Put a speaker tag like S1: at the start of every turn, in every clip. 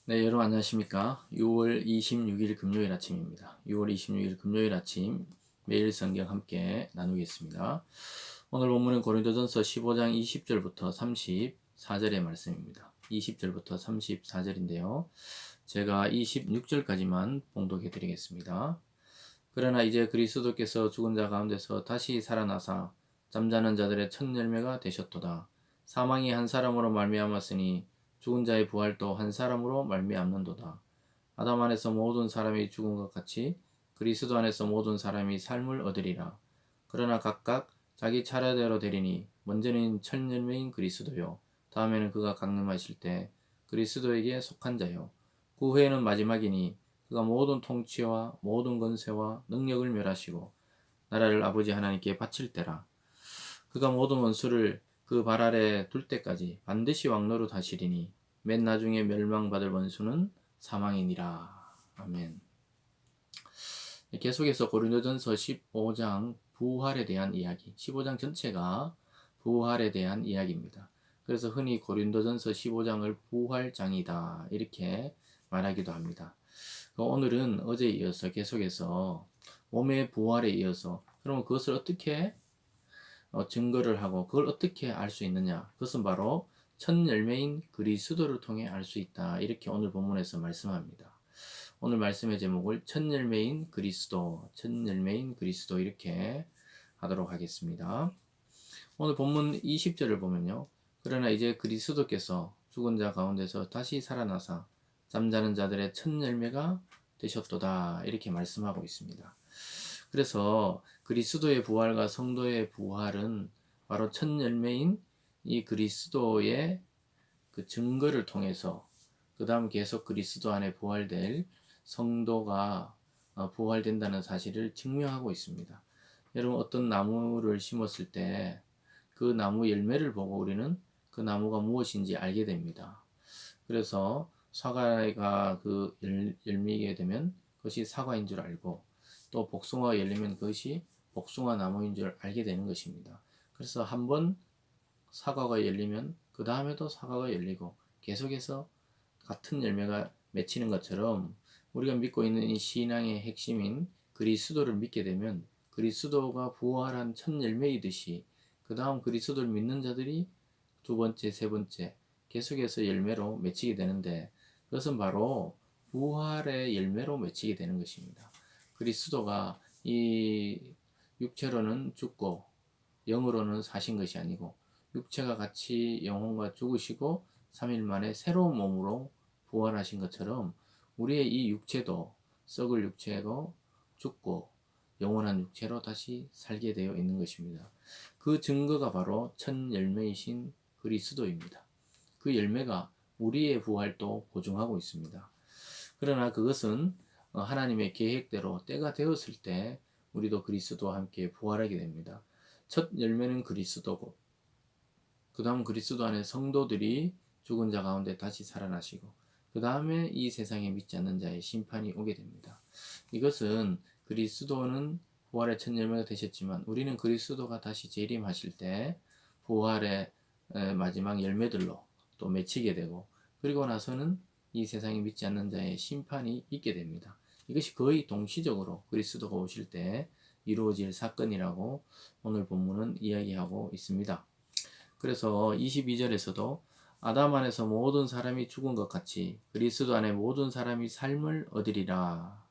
S1: 네, 여러분 안녕하십니까? 6월 26일 금요일 아침입니다. 6월 26일 금요일 아침 매일 성경 함께 나누겠습니다. 오늘 본문은 고린도전서 15장 20절부터 34절의 말씀입니다. 20절부터 34절인데요. 제가 26절까지만 봉독해 드리겠습니다. 그러나 이제 그리스도께서 죽은 자 가운데서 다시 살아나사 잠자는 자들의 첫 열매가 되셨도다. 사망이 한 사람으로 말미암았으니 죽은 자의 부활도 한 사람으로 말미암는도다. 아담 안에서 모든 사람이 죽은 것 같이 그리스도 안에서 모든 사람이 삶을 얻으리라. 그러나 각각 자기 차례대로 되리니 먼저는 첫 열매인 그리스도요, 다음에는 그가 강림하실 때 그리스도에게 속한 자요, 그 후에는 마지막이니 그가 모든 통치와 모든 권세와 능력을 멸하시고 나라를 아버지 하나님께 바칠 때라. 그가 모든 원수를 그 발 아래 둘 때까지 반드시 왕노릇 하시리니 맨 나중에 멸망받을 원수는 사망이니라. 아멘. 계속해서 고린도전서 15장 부활에 대한 이야기, 15장 전체가 부활에 대한 이야기입니다. 그래서 흔히 고린도전서 15장을 부활장이다 이렇게 말하기도 합니다. 오늘은 어제에 이어서 계속해서 몸의 부활에 이어서, 그러면 그것을 어떻게 증거를 하고 그걸 어떻게 알 수 있느냐, 그것은 바로 첫 열매인 그리스도를 통해 알 수 있다 이렇게 오늘 본문에서 말씀합니다. 오늘 말씀의 제목을 첫 열매인 그리스도, 첫 열매인 그리스도 이렇게 하도록 하겠습니다. 오늘 본문 20절을 보면요, 그러나 이제 그리스도께서 죽은 자 가운데서 다시 살아나사 잠자는 자들의 첫 열매가 되셨도다 이렇게 말씀하고 있습니다. 그래서 그리스도의 부활과 성도의 부활은 바로 첫 열매인 이 그리스도의 그 증거를 통해서, 그 다음 계속 그리스도 안에 부활될 성도가 부활된다는 사실을 증명하고 있습니다. 여러분, 어떤 나무를 심었을 때 그 나무 열매를 보고 우리는 그 나무가 무엇인지 알게 됩니다. 그래서 사과가 그 열리게 되면 그것이 사과인 줄 알고, 또 복숭아가 열리면 그것이 복숭아 나무인 줄 알게 되는 것입니다. 그래서 한번 사과가 열리면 그 다음에도 사과가 열리고 계속해서 같은 열매가 맺히는 것처럼, 우리가 믿고 있는 이 신앙의 핵심인 그리스도를 믿게 되면 그리스도가 부활한 첫 열매이듯이 그 다음 그리스도를 믿는 자들이 두 번째, 세 번째 계속해서 열매로 맺히게 되는데, 그것은 바로 부활의 열매로 맺히게 되는 것입니다. 그리스도가 이 육체로는 죽고 영으로는 사신 것이 아니고, 육체가 같이 영혼과 죽으시고 3일 만에 새로운 몸으로 부활하신 것처럼 우리의 이 육체도 썩을 육체고 죽고 영원한 육체로 다시 살게 되어 있는 것입니다. 그 증거가 바로 첫 열매이신 그리스도입니다. 그 열매가 우리의 부활도 보증하고 있습니다. 그러나 그것은 하나님의 계획대로 때가 되었을 때 우리도 그리스도와 함께 부활하게 됩니다. 첫 열매는 그리스도고, 그 다음 그리스도 안에 성도들이 죽은 자 가운데 다시 살아나시고, 그 다음에 이 세상에 믿지 않는 자의 심판이 오게 됩니다. 이것은 그리스도는 부활의 첫 열매가 되셨지만 우리는 그리스도가 다시 재림하실 때 부활의 마지막 열매들로 또 맺히게 되고, 그리고 나서는 이 세상에 믿지 않는 자의 심판이 있게 됩니다. 이것이 거의 동시적으로 그리스도가 오실 때 이루어질 사건이라고 오늘 본문은 이야기하고 있습니다. 그래서 22절에서도 아담 안에서 모든 사람이 죽은 것 같이 그리스도 안에 모든 사람이 삶을 얻으리라.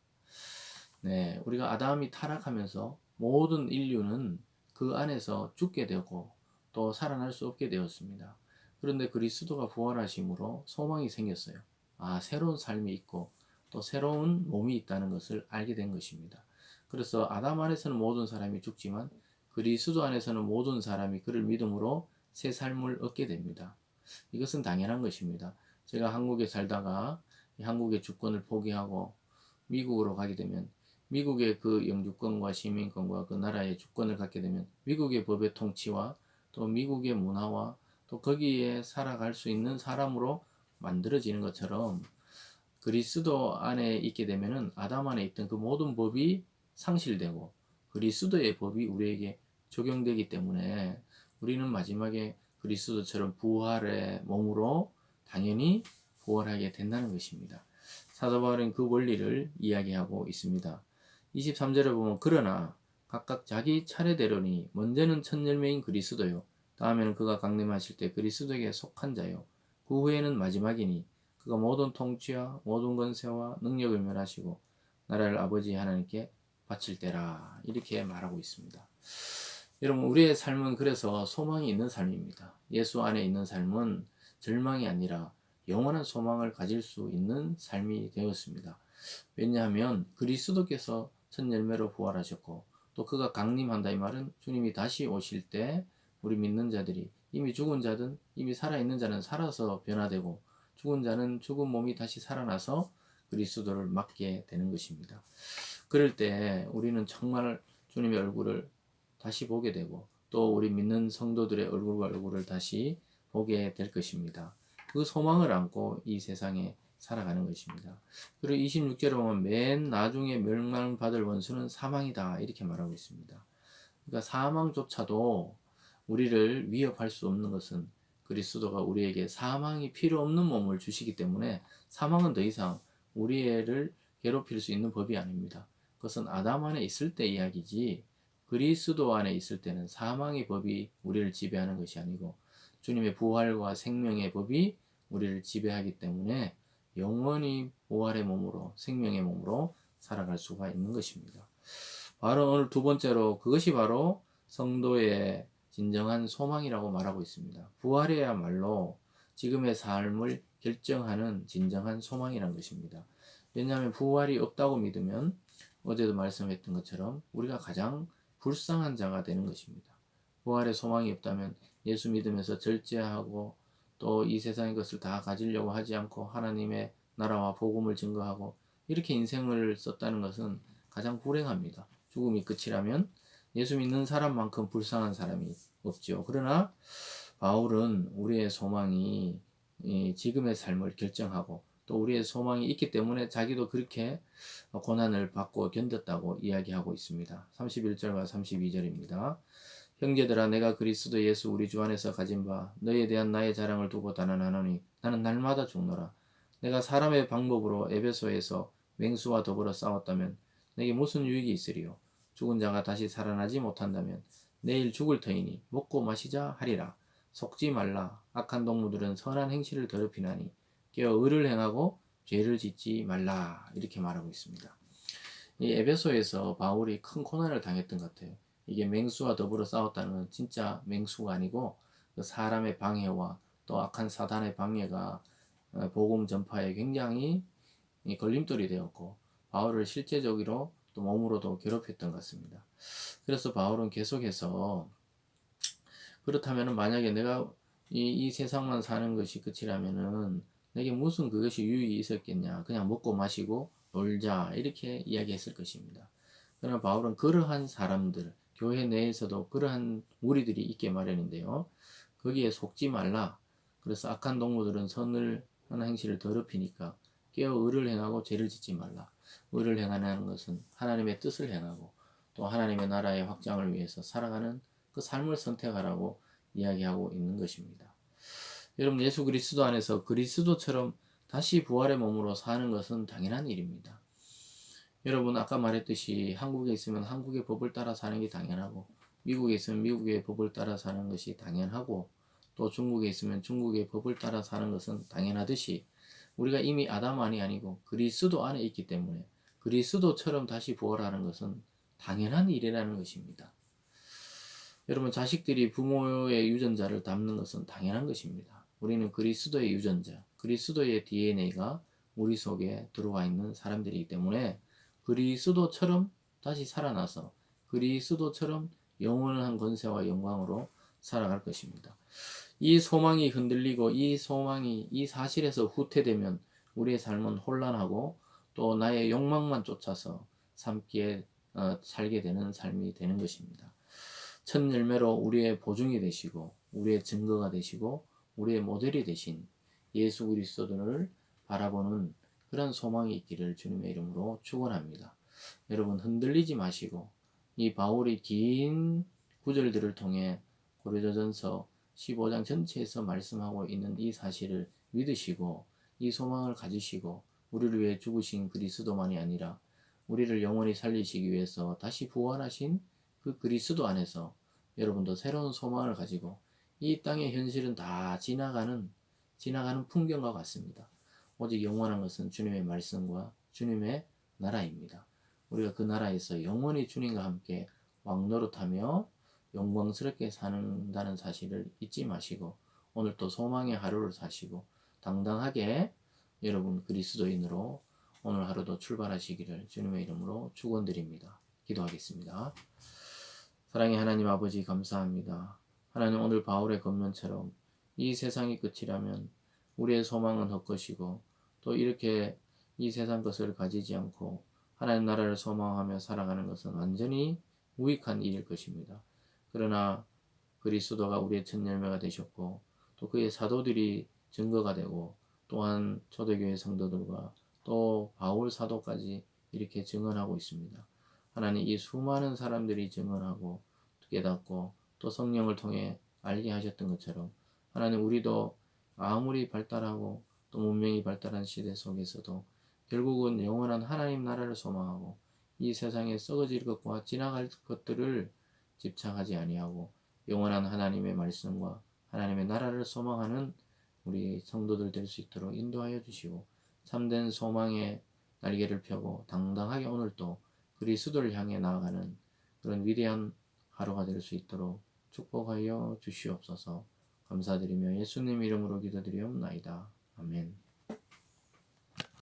S1: 네, 우리가 아담이 타락하면서 모든 인류는 그 안에서 죽게 되고 또 살아날 수 없게 되었습니다. 그런데 그리스도가 부활하심으로 소망이 생겼어요. 아, 새로운 삶이 있고 또 새로운 몸이 있다는 것을 알게 된 것입니다. 그래서 아담 안에서는 모든 사람이 죽지만 그리스도 안에서는 모든 사람이 그를 믿음으로 새 삶을 얻게 됩니다. 이것은 당연한 것입니다. 제가 한국에 살다가 한국의 주권을 포기하고 미국으로 가게 되면 미국의 그 영주권과 시민권과 그 나라의 주권을 갖게 되면 미국의 법의 통치와 또 미국의 문화와 또 거기에 살아갈 수 있는 사람으로 만들어지는 것처럼, 그리스도 안에 있게 되면은 아담 안에 있던 그 모든 법이 상실되고 그리스도의 법이 우리에게 적용되기 때문에 우리는 마지막에 그리스도처럼 부활의 몸으로 당연히 부활하게 된다는 것입니다. 사도 바울은 그 원리를 이야기하고 있습니다. 23절에 보면 그러나 각각 자기 차례대로니 먼저는 첫 열매인 그리스도요 다음에는 그가 강림하실 때 그리스도에게 속한 자요 그 후에는 마지막이니 그가 모든 통치와 모든 권세와 능력을 멸하시고 나라를 아버지 하나님께 바칠 때라 이렇게 말하고 있습니다. 여러분 우리의 삶은 그래서 소망이 있는 삶입니다. 예수 안에 있는 삶은 절망이 아니라 영원한 소망을 가질 수 있는 삶이 되었습니다. 왜냐하면 그리스도께서 첫 열매로 부활하셨고 또 그가 강림한다 이 말은 주님이 다시 오실 때 우리 믿는 자들이 이미 죽은 자든 이미 살아있는 자는 살아서 변화되고 죽은 자는 죽은 몸이 다시 살아나서 그리스도를 맞게 되는 것입니다. 그럴 때 우리는 정말 주님의 얼굴을 다시 보게 되고 또 우리 믿는 성도들의 얼굴과 얼굴을 다시 보게 될 것입니다. 그 소망을 안고 이 세상에 살아가는 것입니다. 그리고 26절에 보면 맨 나중에 멸망받을 원수는 사망이다 이렇게 말하고 있습니다. 그러니까 사망조차도 우리를 위협할 수 없는 것은 그리스도가 우리에게 사망이 필요 없는 몸을 주시기 때문에 사망은 더 이상 우리를 괴롭힐 수 있는 법이 아닙니다. 그것은 아담 안에 있을 때 이야기지 그리스도 안에 있을 때는 사망의 법이 우리를 지배하는 것이 아니고 주님의 부활과 생명의 법이 우리를 지배하기 때문에 영원히 부활의 몸으로 생명의 몸으로 살아갈 수가 있는 것입니다. 바로 오늘 두 번째로 그것이 바로 성도의 진정한 소망이라고 말하고 있습니다. 부활이야말로 지금의 삶을 결정하는 진정한 소망이라는 것입니다. 왜냐하면 부활이 없다고 믿으면 어제도 말씀했던 것처럼 우리가 가장 불쌍한 자가 되는 것입니다. 부활의 소망이 없다면 예수 믿으면서 절제하고 또 이 세상의 것을 다 가지려고 하지 않고 하나님의 나라와 복음을 증거하고 이렇게 인생을 썼다는 것은 가장 불행합니다. 죽음이 끝이라면 예수 믿는 사람만큼 불쌍한 사람이 없죠. 그러나 바울은 우리의 소망이 지금의 삶을 결정하고 또 우리의 소망이 있기 때문에 자기도 그렇게 고난을 받고 견뎠다고 이야기하고 있습니다. 31절과 32절입니다. 형제들아 내가 그리스도 예수 우리 주 안에서 가진 바 너희에 대한 나의 자랑을 두고 단언하노니 나는 날마다 죽노라. 내가 사람의 방법으로 에베소에서 맹수와 더불어 싸웠다면 내게 무슨 유익이 있으리요. 죽은 자가 다시 살아나지 못한다면 내일 죽을 터이니 먹고 마시자 하리라. 속지 말라. 악한 동무들은 선한 행실을 더럽히나니 깨어 의를 행하고 죄를 짓지 말라. 이렇게 말하고 있습니다. 이 에베소에서 바울이 큰 고난을 당했던 것 같아요. 이게 맹수와 더불어 싸웠다는 건 진짜 맹수가 아니고 그 사람의 방해와 또 악한 사단의 방해가 복음 전파에 굉장히 걸림돌이 되었고 바울을 실제적으로 또 몸으로도 괴롭혔던 것 같습니다. 그래서 바울은 계속해서 그렇다면 만약에 내가 이 세상만 사는 것이 끝이라면은 내게 무슨 그것이 유익이 있었겠냐. 그냥 먹고 마시고 놀자 이렇게 이야기했을 것입니다. 그러나 바울은 그러한 사람들, 교회 내에서도 그러한 무리들이 있게 마련인데요. 거기에 속지 말라. 그래서 악한 동무들은 선을 하는 행실을 더럽히니까 깨어 의를 행하고 죄를 짓지 말라. 의를 행하는 것은 하나님의 뜻을 행하고 또 하나님의 나라의 확장을 위해서 살아가는 그 삶을 선택하라고 이야기하고 있는 것입니다. 여러분 예수 그리스도 안에서 그리스도처럼 다시 부활의 몸으로 사는 것은 당연한 일입니다. 여러분 아까 말했듯이 한국에 있으면 한국의 법을 따라 사는 게 당연하고 미국에 있으면 미국의 법을 따라 사는 것이 당연하고 또 중국에 있으면 중국의 법을 따라 사는 것은 당연하듯이 우리가 이미 아담 안이 아니고 그리스도 안에 있기 때문에 그리스도처럼 다시 부활하는 것은 당연한 일이라는 것입니다. 여러분 자식들이 부모의 유전자를 담는 것은 당연한 것입니다. 우리는 그리스도의 유전자, 그리스도의 DNA가 우리 속에 들어와 있는 사람들이기 때문에 그리스도처럼 다시 살아나서 그리스도처럼 영원한 권세와 영광으로 살아갈 것입니다. 이 소망이 흔들리고 이 소망이 이 사실에서 후퇴되면 우리의 삶은 혼란하고 또 나의 욕망만 쫓아서 살게 되는 삶이 되는 것입니다. 첫 열매로 우리의 보증이 되시고 우리의 증거가 되시고 우리의 모델이 되신 예수 그리스도를 바라보는 그런 소망이 있기를 주님의 이름으로 축원합니다. 여러분 흔들리지 마시고 이 바울이 긴 구절들을 통해 고린도전서 15장 전체에서 말씀하고 있는 이 사실을 믿으시고 이 소망을 가지시고 우리를 위해 죽으신 그리스도만이 아니라 우리를 영원히 살리시기 위해서 다시 부활하신 그 그리스도 안에서 여러분도 새로운 소망을 가지고 이 땅의 현실은 다 지나가는 풍경과 같습니다. 오직 영원한 것은 주님의 말씀과 주님의 나라입니다. 우리가 그 나라에서 영원히 주님과 함께 왕노릇하며 영광스럽게 산다는 사실을 잊지 마시고 오늘 또 소망의 하루를 사시고 당당하게 여러분 그리스도인으로 오늘 하루도 출발하시기를 주님의 이름으로 축원드립니다. 기도하겠습니다. 사랑의 하나님 아버지 감사합니다. 하나님 오늘 바울의 겉면처럼 이 세상이 끝이라면 우리의 소망은 헛것이고 또 이렇게 이 세상 것을 가지지 않고 하나님 나라를 소망하며 살아가는 것은 완전히 무익한 일일 것입니다. 그러나 그리스도가 우리의 첫 열매가 되셨고 또 그의 사도들이 증거가 되고 또한 초대교회 성도들과 또 바울 사도까지 이렇게 증언하고 있습니다. 하나님 이 수많은 사람들이 증언하고 깨닫고 또 성령을 통해 알게 하셨던 것처럼 하나님 우리도 아무리 발달하고 또 문명이 발달한 시대 속에서도 결국은 영원한 하나님 나라를 소망하고 이 세상에 썩어질 것과 지나갈 것들을 집착하지 아니하고 영원한 하나님의 말씀과 하나님의 나라를 소망하는 우리 성도들 될 수 있도록 인도하여 주시고 참된 소망의 날개를 펴고 당당하게 오늘도 그리스도를 향해 나아가는 그런 위대한 하루가 될 수 있도록 축복하여 주시옵소서. 감사드리며 예수님 이름으로 기도드리옵나이다. 아멘.